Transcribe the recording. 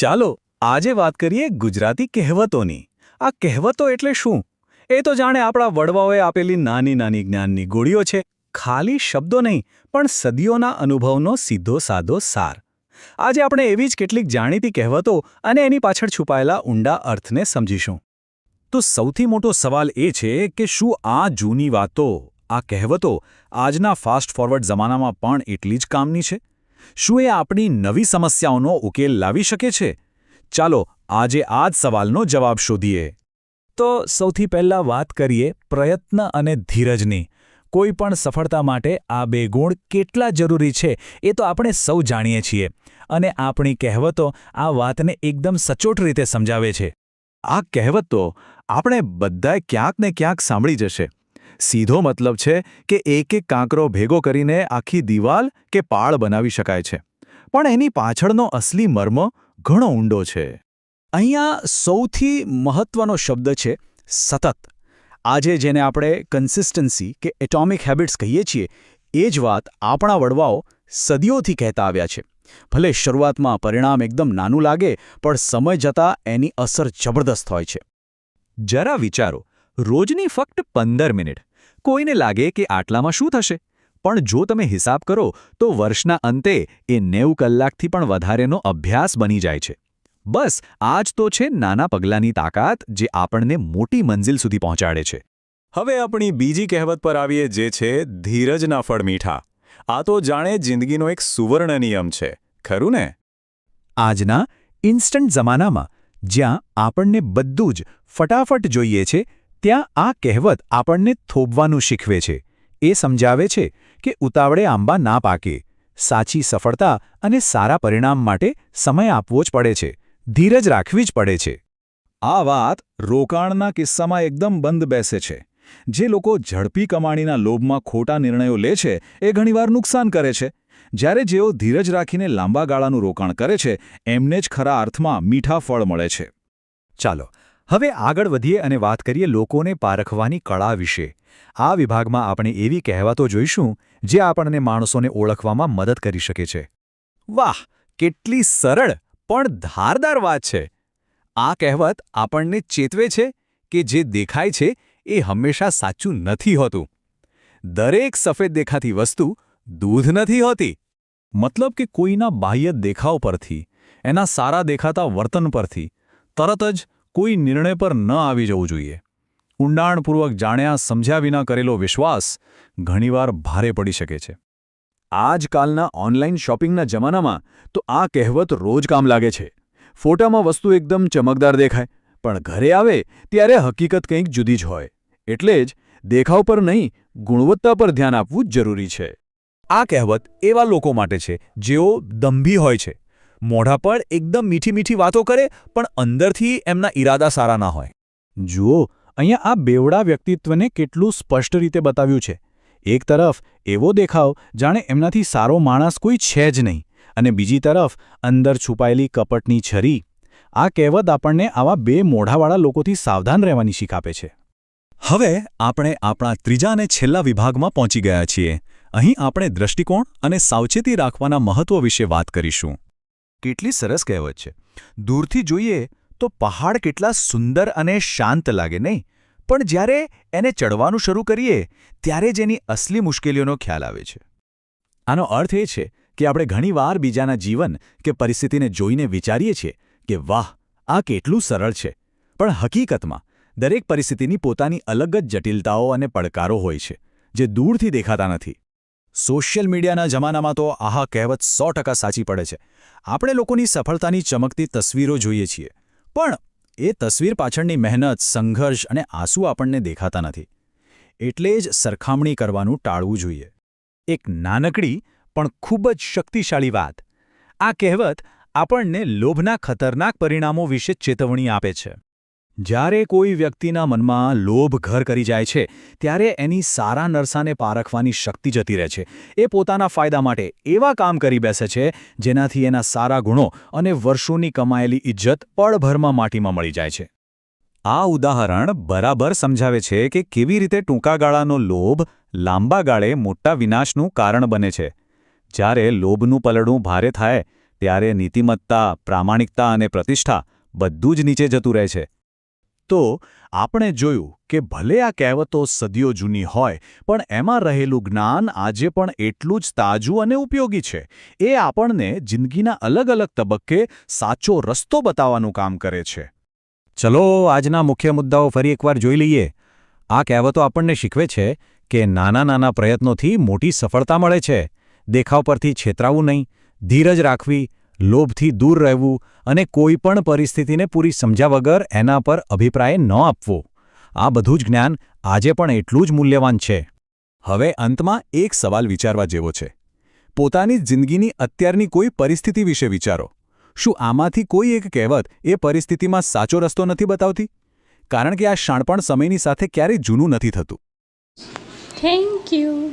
ચાલો આજે વાત કરીએ ગુજરાતી કહેવતોની। આ કહેવતો એટલે શું? એ તો જાણે આપણા વડવાઓએ આપેલી નાની નાની જ્ઞાનની ગોળીઓ છે। ખાલી શબ્દો નહીં, પણ સદીઓના અનુભવનો સીધો સાદો સાર। આજે આપણે એવી જ કેટલીક જાણીતી કહેવતો અને એની પાછળ છુપાયેલા ઊંડા અર્થને સમજીશું। તો સૌથી મોટો સવાલ એ છે કે શું આ જૂની વાતો, આ કહેવતો આજના ફાસ્ટ ફોરવર્ડ જમાનામાં પણ એટલી જ કામની છે? શું એ આપણી નવી સમસ્યાઓનો ઉકેલ લાવી શકે છે? ચાલો આજે આ જ સવાલનો જવાબ શોધીએ। તો સૌથી પહેલાં વાત કરીએ પ્રયત્ન અને ધીરજની। કોઈ પણ સફળતા માટે આ બે ગુણ કેટલા જરૂરી છે એ તો આપણે સૌ જાણીએ છીએ, અને આપણી કહેવતો આ વાતને એકદમ સચોટ રીતે સમજાવે છે। આ કહેવતો આપણે બધાએ ક્યાંક ને ક્યાંક સાંભળી જશે। સીધો મતલબ છે કે એક એક કાંકરો ભેગો કરીને આખી દિવાલ કે પાળ બનાવી શકાય છે, પણ એની પાછળનો અસલી મર્મ ઘણો ઊંડો છે। અહીંયા સૌથી મહત્વનો શબ્દ છે સતત। આજે જેને આપણે કન્સિસ્ટન્સી કે એટોમિક હેબિટ્સ કહીએ છીએ, એ જ વાત આપણા વડવાઓ સદીઓથી કહેતા આવ્યા છે। ભલે શરૂઆતમાં પરિણામ એકદમ નાનું લાગે, પણ સમય જતાં એની અસર જબરદસ્ત હોય છે। જરા વિચારો, રોજની ફક્ત 15 મિનિટ। કોઈને લાગે કે આટલામાં શું થશે, પણ જો તમે હિસાબ કરો તો વર્ષના અંતે એ 90 કલાકથી પણ વધારેનો અભ્યાસ બની જાય છે। બસ આ જ તો છે નાના પગલાંની તાકાત, જે આપણને મોટી મંજિલ સુધી પહોંચાડે છે। હવે આપણી બીજી કહેવત પર આવીએ, જે છે ધીરજના ફળ મીઠા। આ તો જાણે જિંદગીનો એક સુવર્ણ નિયમ છે, ખરું ને? આજના ઇન્સ્ટન્ટ જમાનામાં જ્યાં આપણને બધું જ ફટાફટ જોઈએ છે, ત્યાં આ કહેવત આપણને થોભવાનું શીખવે છે। એ સમજાવે છે કે ઉતાવળે આંબા ના પાકે। સાચી સફળતા અને સારા પરિણામ માટે સમય આપવો જ પડે છે, ધીરજ રાખવી જ પડે છે। આ વાત રોકાણના કિસ્સામાં એકદમ બંધ બેસે છે। જે લોકો ઝડપી કમાણીના લોભમાં ખોટા નિર્ણયો લે છે, એ ઘણીવાર નુકસાન કરે છે, જ્યારે જેઓ ધીરજ રાખીને લાંબા ગાળાનું રોકાણ કરે છે, એમને જ ખરા અર્થમાં મીઠા ફળ મળે છે। ચાલો હવે આગળ વધીએ અને વાત કરીએ લોકોને પારખવાની કળા વિશે। આ વિભાગમાં આપણે એવી કહેવતો જોઈશું જે આપણને માણસોને ઓળખવામાં મદદ કરી શકે છે। વાહ, કેટલી સરળ પણ ધારદાર વાત છે! આ કહેવત આપણને ચેતવે છે કે જે દેખાય છે એ હંમેશા સાચું નથી હોતું। દરેક સફેદ દેખાતી વસ્તુ દૂધ નથી હોતી। મતલબ કે કોઈના બાહ્ય દેખાવ પરથી, એના સારા દેખાતા વર્તન પરથી તરત જ કોઈ નિર્ણય પર ન આવી જવું જોઈએ। ઊંડાણપૂર્વક જાણ્યા સમજ્યા વિના કરેલો વિશ્વાસ ઘણીવાર ભારે પડી શકે છે। આજકાલના ઓનલાઈન શોપિંગના જમાનામાં તો આ કહેવત રોજ કામ લાગે છે। ફોટામાં વસ્તુ એકદમ ચમકદાર દેખાય, પણ ઘરે આવે ત્યારે હકીકત કંઈક જુદી જ હોય। એટલે જ દેખાવ પર નહીં, ગુણવત્તા પર ધ્યાન આપવું જ જરૂરી છે। આ કહેવત એવા લોકો માટે છે જેઓ દંભી હોય છે, મોઢા પર એકદમ મીઠી મીઠી વાતો કરે, પણ અંદરથી એમના ઈરાદા સારા ના હોય। જુઓ, અહીંયા આ બેવડા વ્યક્તિત્વને કેટલું સ્પષ્ટ રીતે બતાવ્યું છે। એક તરફ એવો દેખાવ જાણે એમનાથી સારો માણસ કોઈ છે જ નહીં, અને બીજી તરફ અંદર છુપાયેલી કપટની છરી। આ કહેવત આપણને આવા બે મોઢાવાળા લોકોથી સાવધાન રહેવાની શીખ આપે છે। હવે આપણે આપણા ત્રીજા અને છેલ્લા વિભાગમાં પહોંચી ગયા છીએ। અહીં આપણે દૃષ્ટિકોણ અને સાવચેતી રાખવાના મહત્વ વિશે વાત કરીશું। કેટલી સરસ કહેવત છે! દૂરથી જોઈએ તો પહાડ કેટલા સુંદર અને શાંત લાગે, નહીં? પણ જ્યારે એને ચડવાનું શરૂ કરીએ ત્યારે જ એની અસલી મુશ્કેલીઓનો ખ્યાલ આવે છે। આનો અર્થ એ છે કે આપણે ઘણીવાર બીજાના જીવન કે પરિસ્થિતિને જોઈને વિચારીએ છીએ કે વાહ, આ કેટલું સરળ છે, પણ હકીકતમાં દરેક પરિસ્થિતિની પોતાની અલગ જ જટિલતાઓ અને પડકારો હોય છે, જે દૂરથી દેખાતા નથી। સોશિયલ મીડિયાના જમાનામાં તો આ કહેવત 100% સાચી પડે છે। આપણે લોકોની સફળતાની ચમકતી તસવીરો જોઈએ છીએ, પણ એ તસવીર પાછળની મહેનત, સંઘર્ષ અને આંસુ આપણને દેખાતા નથી। એટલે જ સરખામણી કરવાનું ટાળવું જોઈએ। એક નાનકડી પણ ખૂબ જ શક્તિશાળી વાત। આ કહેવત આપણને લોભના ખતરનાક પરિણામો વિશે ચેતવણી આપે છે। જ્યારે કોઈ વ્યક્તિના મનમાં લોભ ઘર કરી જાય છે, ત્યારે એની સારા નરસાને પારખવાની શક્તિ જતી રહે છે। એ પોતાના ફાયદા માટે એવા કામ કરી બેસે છે જેનાથી એના સારા ગુણો અને વર્ષોની કમાયેલી ઇજ્જત પળભરમાં માટીમાં મળી જાય છે। આ ઉદાહરણ બરાબર સમજાવે છે કે કેવી રીતે ટૂંકા ગાળાનો લોભ લાંબા ગાળે મોટા વિનાશનું કારણ બને છે। જ્યારે લોભનું પલડું ભારે થાય ત્યારે નીતિમત્તા, પ્રામાણિકતા અને પ્રતિષ્ઠા બધું જ નીચે જતું રહે છે. તો આપણે જોયું કે ભલે આ કહેવતો સદીઓ જૂની હોય પણ એમાં રહેલું જ્ઞાન આજે પણ એટલું જ તાજું અને ઉપયોગી છે. એ આપણને જિંદગીના અલગ અલગ તબક્કે સાચો રસ્તો બતાવવાનું કામ કરે છે. ચલો આજના મુખ્ય મુદ્દાઓ ફરી એકવાર જોઈ લઈએ. આ કહેવતો આપણને શીખવે છે કે નાના નાના પ્રયત્નોથી મોટી સફળતા મળે છે. દેખાવ પરથી છેતરાવું નહીં, ધીરજ રાખવી, લોભથી દૂર રહેવું અને કોઈ પણ પરિસ્થિતિને પૂરી સમજ્યા વગર એના પર અભિપ્રાય ન આપવો. આ બધું જ જ્ઞાન આજે પણ એટલું જ મૂલ્યવાન છે. હવે અંતમાં એક સવાલ વિચારવા જેવો છે. પોતાની જિંદગીની અત્યારની કોઈ પરિસ્થિતિ વિશે વિચારો. શું આમાંથી કોઈ એક કહેવત એ પરિસ્થિતિમાં સાચો રસ્તો નથી બતાવતી? કારણ કે આ શાણપણ સમયની સાથે ક્યારેય જૂનું નથી થતું. Thank you.